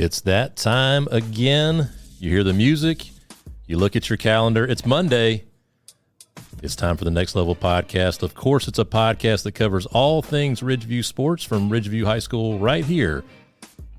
It's that time again. You hear the music, you look at your calendar. It's Monday. It's time for the Next Level Podcast. Of course, it's a podcast that covers all things Ridgeview sports from Ridgeview High School right here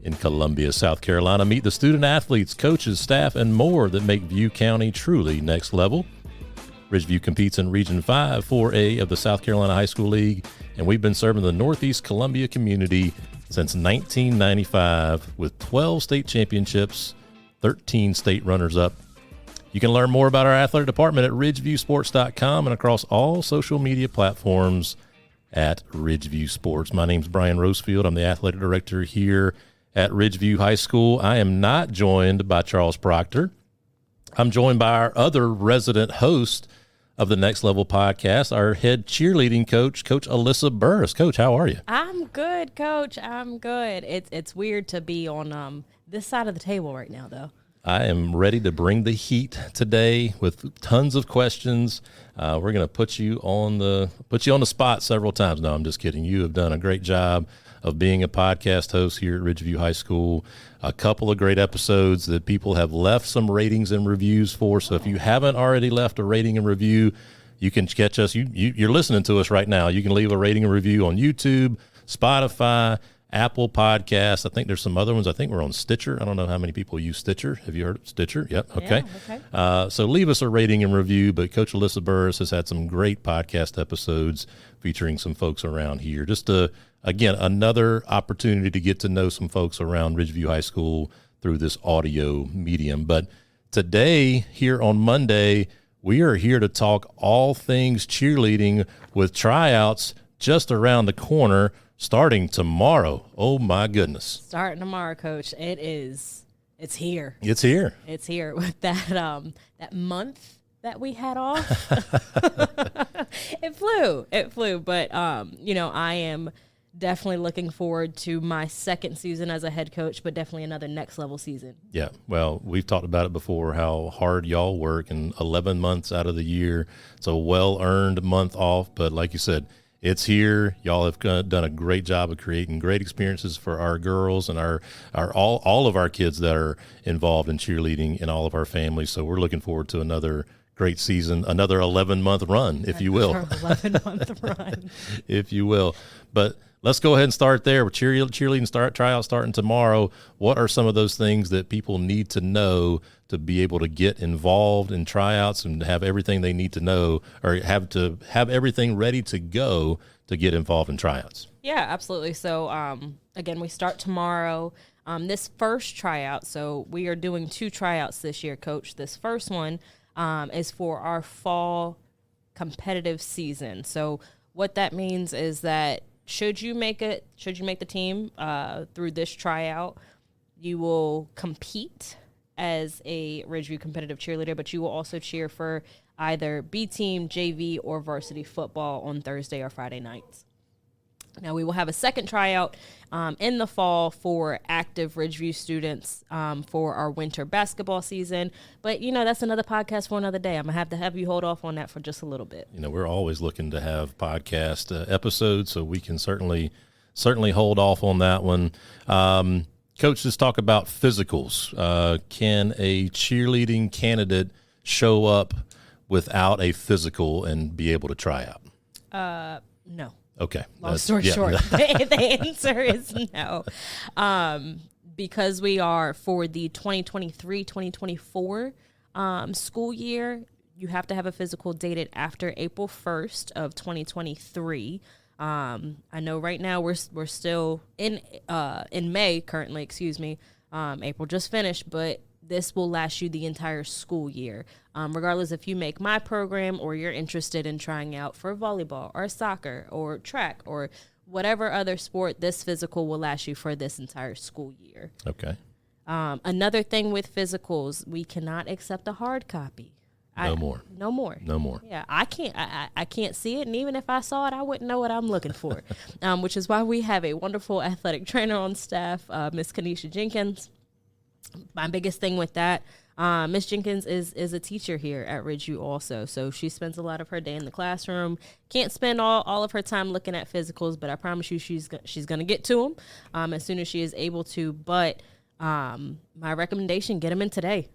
in Columbia, South Carolina. Meet the student athletes, coaches, staff, and more that make View County truly next level. Ridgeview competes in Region V-AAAA of the South Carolina High School League, and we've been serving the Northeast Columbia community since 1995 with 12 state championships, 13 state runners-up. You can learn more about our athletic department at ridgeviewsports.com and across all social media platforms at Ridgeview Sports. My name's Brian Rosefield. I'm the athletic director here at Ridgeview High School. I am not joined by Charles Proctor. I'm joined by our other resident host of the Next Level Podcast, our head cheerleading coach, Coach Alyssa Burris. Coach, how are you? I'm good, Coach. I'm good. It's weird to be on this side of the table right now, though. I am ready to bring the heat today with tons of questions. We're going to put you on the spot several times. No, I'm just kidding. You have done a great job of being a podcast host here at Ridgeview High School. A couple of great episodes that people have left some ratings and reviews for. So if you haven't already left a rating and review, you can catch us. You're listening to us right now. You can leave a rating and review on YouTube, Spotify, Apple Podcasts. I think there's some other ones. I think we're on Stitcher. I don't know how many people use Stitcher. Have you heard of Stitcher? Yep. Okay. Yeah, okay. So leave us a rating and review. But Coach Alyssa Burris has had some great podcast episodes featuring some folks around here. Just again, another opportunity to get to know some folks around Ridgeview High School through this audio medium. But today, here on Monday, we are here to talk all things cheerleading with tryouts just around the corner. Starting tomorrow. Oh, my goodness. Starting tomorrow, Coach. It's here. It's here. It's here with that month that we had off. It flew. But, I am definitely looking forward to my second season as a head coach, but definitely another next level season. Yeah. Well, we've talked about it before, how hard y'all work, and 11 months out of the year. It's a well-earned month off. But like you said, it's here. Y'all have done a great job of creating great experiences for our girls and all of our kids that are involved in cheerleading and all of our families. So we're looking forward to another great season, another 11-month run, if you will. 11-month run. If you will. But let's go ahead and start there with cheerleading tryouts starting tomorrow. What are some of those things that people need to know to be able to get involved in tryouts and have everything they need to know, or have everything ready to go to get involved in tryouts? Yeah, absolutely. So, again, we start tomorrow. This first tryout, so we are doing 2 tryouts this year, Coach. This first one is for our fall competitive season. So what that means is that should you make the team through this tryout, you will compete as a Ridgeview competitive cheerleader, but you will also cheer for either B team, JV, or varsity football on Thursday or Friday nights. Now, we will have a second tryout in the fall for active Ridgeview students for our winter basketball season. But, that's another podcast for another day. I'm going to have you hold off on that for just a little bit. We're always looking to have podcast episodes, so we can certainly hold off on that one. Coach, let's talk about physicals. Can a cheerleading candidate show up without a physical and be able to try out? No. Okay. Long story short, the answer is no. Because we are for the 2023-2024 school year, you have to have a physical dated after April 1st of 2023. I know right now we're still in May currently, April just finished, but this will last you the entire school year. Regardless if you make my program or you're interested in trying out for volleyball or soccer or track or whatever other sport, this physical will last you for this entire school year. Okay. Another thing with physicals, we cannot accept a hard copy. No more. Yeah, I can't see it, and even if I saw it, I wouldn't know what I'm looking for, which is why we have a wonderful athletic trainer on staff, Miss Kanisha Jenkins. My biggest thing with that, Miss Jenkins is a teacher here at Ridgeview also, so she spends a lot of her day in the classroom. Can't spend all of her time looking at physicals, but I promise you she's going to get to them as soon as she is able to. But My recommendation, get them in today.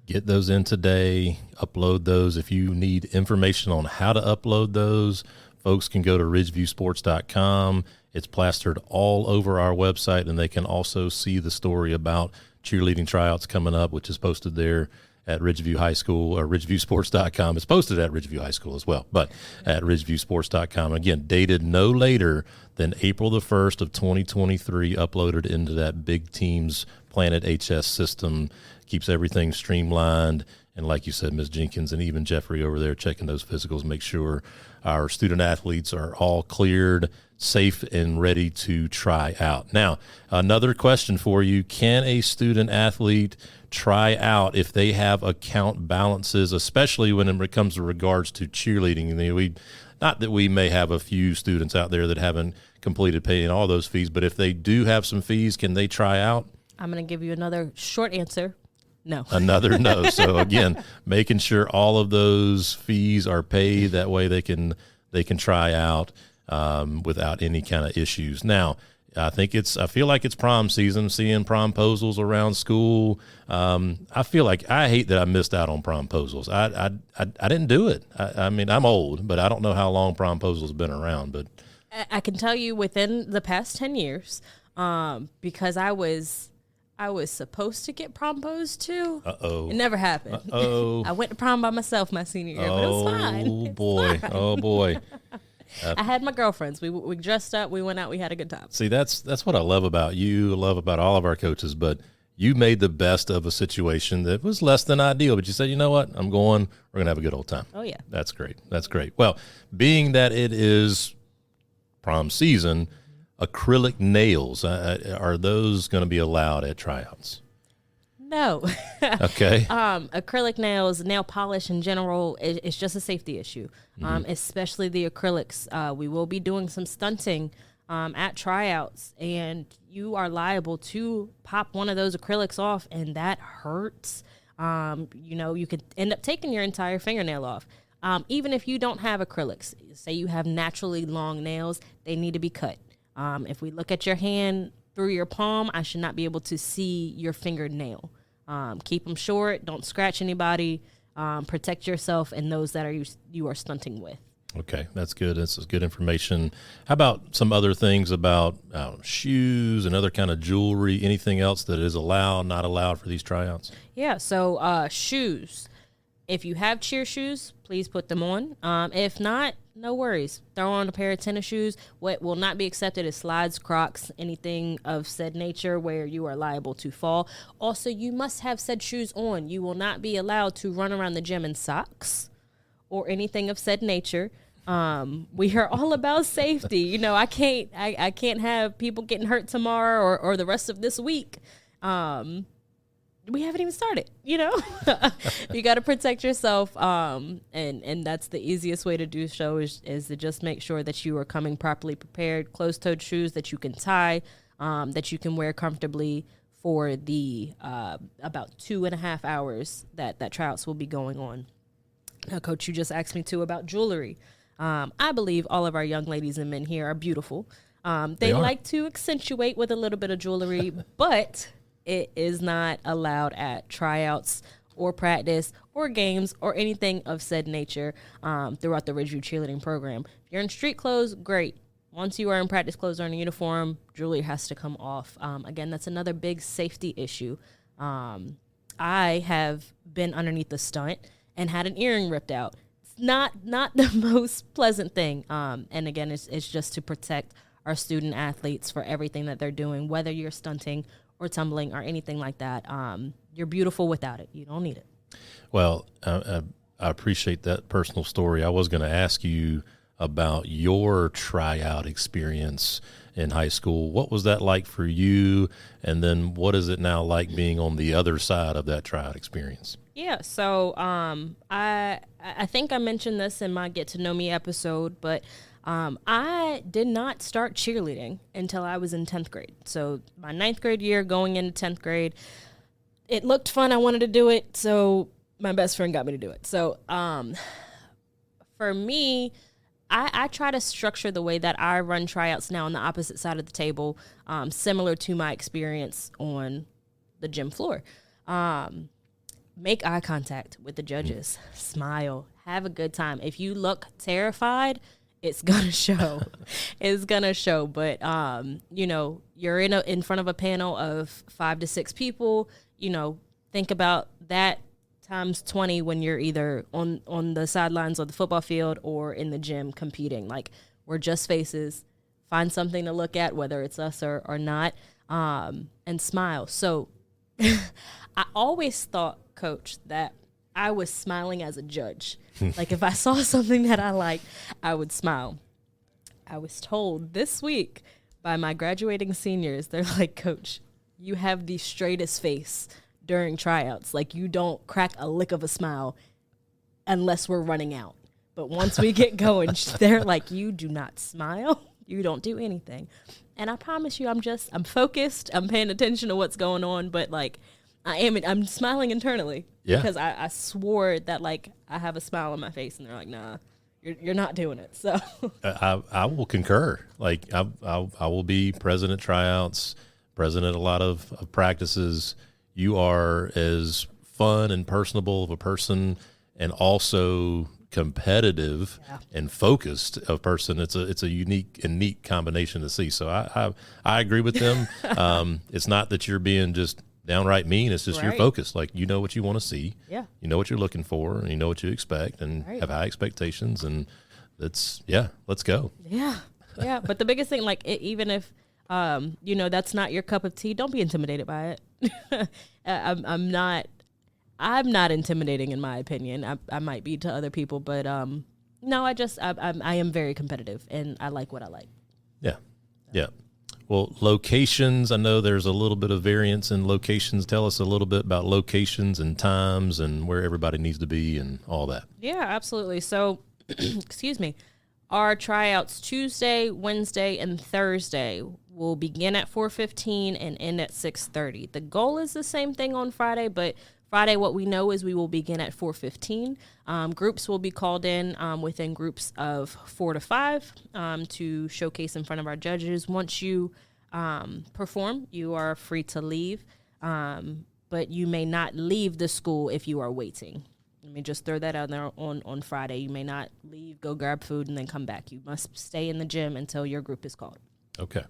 Get those in today, upload those. If you need information on how to upload those, folks can go to ridgeviewsports.com. It's plastered all over our website, and they can also see the story about cheerleading tryouts coming up, which is posted there at Ridgeview High School or ridgeviewsports.com. It's posted at Ridgeview High School as well, but at ridgeviewsports.com. Again, dated no later than April the 1st of 2023, uploaded into that Big Teams Planet HS system. Keeps everything streamlined. And like you said, Ms. Jenkins and even Jeffrey over there checking those physicals, make sure our student athletes are all cleared, safe, and ready to try out. Now, another question for you. Can a student athlete try out if they have account balances, especially when it comes to regards to cheerleading? Not that we may have a few students out there that haven't completed paying all those fees, but if they do have some fees, can they try out? I'm going to give you another short answer. No. Another no. So again, making sure all of those fees are paid. That way they can try out without any kind of issues. Now, I feel like it's prom season, seeing promposals around school. I feel like I hate that I missed out on promposals. I didn't do it. I mean, I'm old, but I don't know how long promposals been around. But I can tell you within the past 10 years, because I was supposed to get promposed to. Uh-oh. It never happened. Uh-oh. I went to prom by myself my senior year, but it was fine. Oh, boy. I had my girlfriends. We dressed up. We went out. We had a good time. See, that's what I love about you. I love about all of our coaches. But you made the best of a situation that was less than ideal. But you said, you know what? I'm going. We're going to have a good old time. Oh, yeah. That's great. That's great. Well, being that it is prom season, acrylic nails, are those going to be allowed at tryouts? No. Okay. Acrylic nails, nail polish in general, it's just a safety issue, especially the acrylics. We will be doing some stunting at tryouts, and you are liable to pop one of those acrylics off, and that hurts. You could end up taking your entire fingernail off. Even if you don't have acrylics, say you have naturally long nails, they need to be cut. If we look at your hand through your palm, I should not be able to see your fingernail. Keep them short. Don't scratch anybody. Protect yourself and those that you are stunting with. Okay, that's good. This is good information. How about some other things about shoes and other kind of jewelry? Anything else that is allowed, not allowed for these tryouts? Yeah, so shoes. If you have cheer shoes, please put them on. If not, no worries. Throw on a pair of tennis shoes. What will not be accepted is slides, Crocs, anything of said nature where you are liable to fall. Also, you must have said shoes on. You will not be allowed to run around the gym in socks or anything of said nature. We are all about safety. I can't have people getting hurt tomorrow or the rest of this week. We haven't even started, You got to protect yourself. And that's the easiest way to do so is to just make sure that you are coming properly prepared, closed-toed shoes that you can tie, that you can wear comfortably for the about 2.5 hours that tryouts will be going on. Now, Coach, you just asked me too about jewelry. I believe all of our young ladies and men here are beautiful. They like to accentuate with a little bit of jewelry, but it is not allowed at tryouts or practice or games or anything of said nature throughout the Ridgeview cheerleading program. If you're in street clothes, great. Once you are in practice clothes or in a uniform, jewelry has to come off. Again, that's another big safety issue. I have been underneath the stunt and had an earring ripped out. It's not the most pleasant thing. And again, it's just to protect our student athletes for everything that they're doing, whether you're stunting or tumbling or anything like that. You're beautiful without it. You don't need it. Well, I appreciate that personal story. I was going to ask you about your tryout experience in high school. What was that like for you? And then what is it now like being on the other side of that tryout experience? Yeah, so I think I mentioned this in my Get to Know Me episode, but I did not start cheerleading until I was in 10th grade. So my 9th grade year going into 10th grade, it looked fun. I wanted to do it. So my best friend got me to do it. So for me, I try to structure the way that I run tryouts now on the opposite side of the table, similar to my experience on the gym floor. Make eye contact with the judges, smile, have a good time. If you look terrified, it's gonna show. It's gonna show. But you know, you're in front of a panel of 5 to 6 people. You know, think about that times 20 when you're either on the sidelines of the football field or in the gym competing. Like, we're just faces. Find something to look at, whether it's us or not, and smile. So I always thought, Coach, that I was smiling as a judge. Like, if I saw something that I liked, I would smile. I was told this week by my graduating seniors, they're like, Coach, you have the straightest face during tryouts. Like, you don't crack a lick of a smile unless we're running out. But once we get going, they're like, you do not smile. You don't do anything. And I promise you, I'm focused. I'm paying attention to what's going on. But, like, I'm smiling internally. Yeah. Because I swore that, like, I have a smile on my face. And they're like, nah, you're not doing it. So I will concur. Like, I will be president tryouts, president a lot of practices. You are as fun and personable of a person, and also competitive and focused a person. It's a unique and neat combination to see. So I agree with them. It's not that you're being just downright mean. It's just you're focused. Like, you know what you want to see. Yeah. You know what you're looking for, and you know what you expect, and have high expectations. And let's go. Yeah. Yeah. But the biggest thing, like, even if, you know, that's not your cup of tea, don't be intimidated by it. I'm not intimidating, in my opinion. I might be to other people, but no, I am very competitive, and I like what I like. Yeah. Yeah. Well, locations, I know there's a little bit of variance in locations. Tell us a little bit about locations and times and where everybody needs to be and all that. Yeah, absolutely. So, excuse me, our tryouts Tuesday, Wednesday, and Thursday will begin at 4:15 and end at 6:30. The goal is the same thing on Friday, but Friday, what we know is we will begin at 4:15. Groups will be called in within groups of 4 to 5 to showcase in front of our judges. Once you perform, you are free to leave, but you may not leave the school if you are waiting. Let me just throw that out there on Friday. You may not leave, go grab food, and then come back. You must stay in the gym until your group is called. Okay.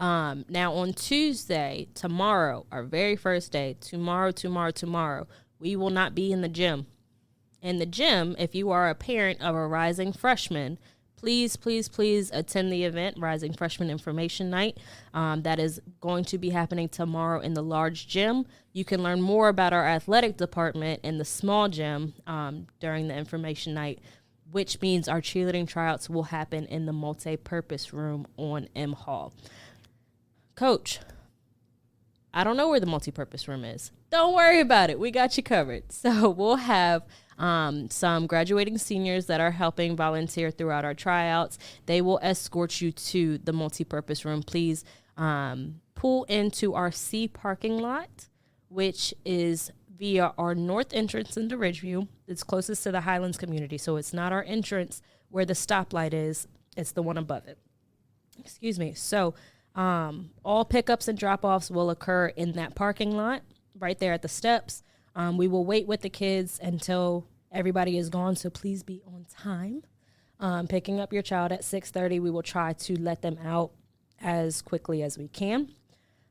Now on Tuesday, tomorrow, our very first day, tomorrow, we will not be in the gym. In the gym, if you are a parent of a rising freshman, please attend the event, Rising Freshman Information Night. That is going to be happening tomorrow in the large gym. You can learn more about our athletic department in the small gym during the information night, which means our cheerleading tryouts will happen in the multi-purpose room on M Hall. Coach, I don't know where the multi-purpose room is. Don't worry about it. We got you covered. So we'll have some graduating seniors that are helping volunteer throughout our tryouts. They will escort you to the multi-purpose room. Please pull into our C parking lot, which is via our north entrance into Ridgeview. It's closest to the Highlands community, so it's not our entrance where the stoplight is. It's the one above it. Excuse me. So all pickups and drop-offs will occur in that parking lot right there at the steps. We will wait with the kids until everybody is gone, so please be on time. Picking up your child at 6:30, we will try to let them out as quickly as we can.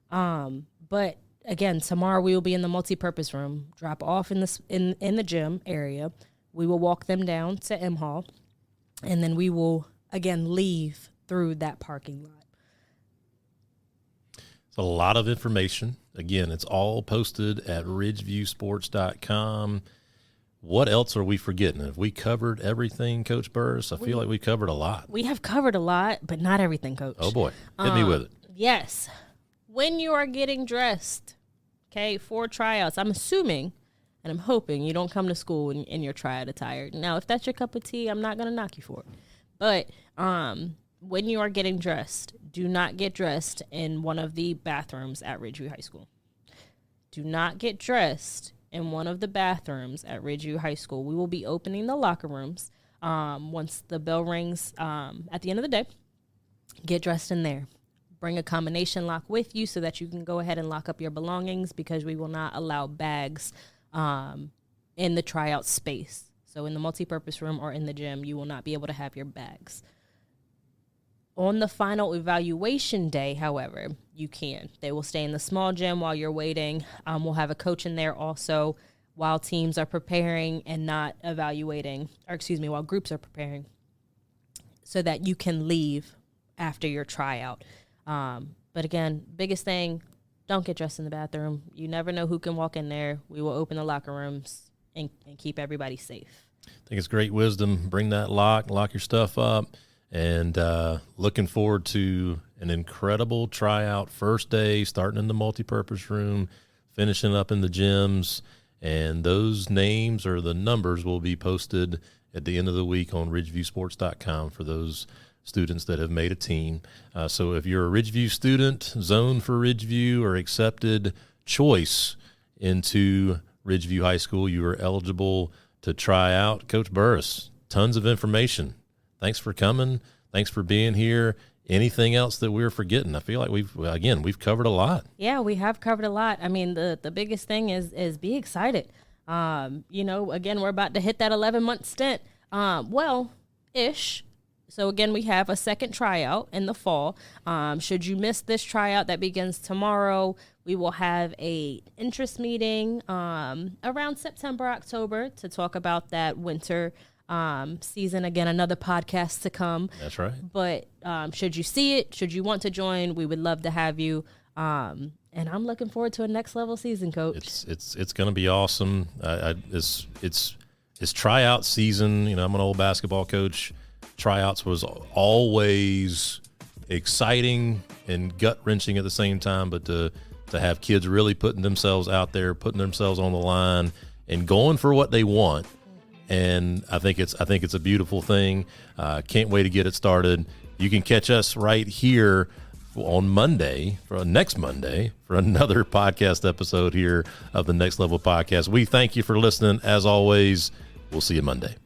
But again, tomorrow we will be in the multi-purpose room, drop off in the gym area. We will walk them down to M Hall, and then we will again leave through that parking lot. It's a lot of information. Again, it's all posted at ridgeviewsports.com. What else are we forgetting? Have we covered everything, Coach Burris? I feel like we covered a lot. We have covered a lot, but not everything, Coach. Oh, boy. Hit me with it. Yes. When you are getting dressed, okay, for tryouts, I'm assuming and I'm hoping you don't come to school in your tryout attire. Now, if that's your cup of tea, I'm not going to knock you for it. But when you are getting dressed, do not get dressed in one of the bathrooms at Ridgeview High School. Do not get dressed in one of the bathrooms at Ridgeview High School. We will be opening the locker rooms once the bell rings at the end of the day. Get dressed in there. Bring a combination lock with you so that you can go ahead and lock up your belongings, because we will not allow bags in the tryout space. So in the multipurpose room or in the gym, you will not be able to have your bags. On the final evaluation day, however, you can. They will stay in the small gym while you're waiting. We'll have a coach in there also while teams are preparing and not evaluating, while groups are preparing, so that you can leave after your tryout. But again, biggest thing, don't get dressed in the bathroom. You never know who can walk in there. We will open the locker rooms and keep everybody safe. I think it's great wisdom. Bring that lock your stuff up, and looking forward to an incredible tryout first day, starting in the multipurpose room, finishing up in the gyms, and those names or the numbers will be posted at the end of the week on ridgeviewsports.com for those students that have made a team. So if you're a Ridgeview student, zoned for Ridgeview, or accepted choice into Ridgeview High School, you are eligible to try out. Coach Burris, tons of information. Thanks for coming. Thanks for being here. Anything else that we're forgetting? I feel like we've covered a lot. Yeah, we have covered a lot. I mean, the biggest thing is be excited. Again, we're about to hit that 11-month stint. Ish. So again, we have a second tryout in the fall. Should you miss this tryout that begins tomorrow, we will have a interest meeting around September, October to talk about that winter season. Again, another podcast to come. That's right. But should you see it, should you want to join, we would love to have you. And I'm looking forward to a next level season, Coach. It's going to be awesome. It's tryout season. You know, I'm an old basketball coach. Tryouts was always exciting and gut-wrenching at the same time, but to have kids really putting themselves out there, putting themselves on the line, and going for what they want, and I think it's a beautiful thing. Can't wait to get it started. You can catch us right here on next Monday for another podcast episode here of the Next Level Podcast. We thank you for listening. As always, we'll see you Monday.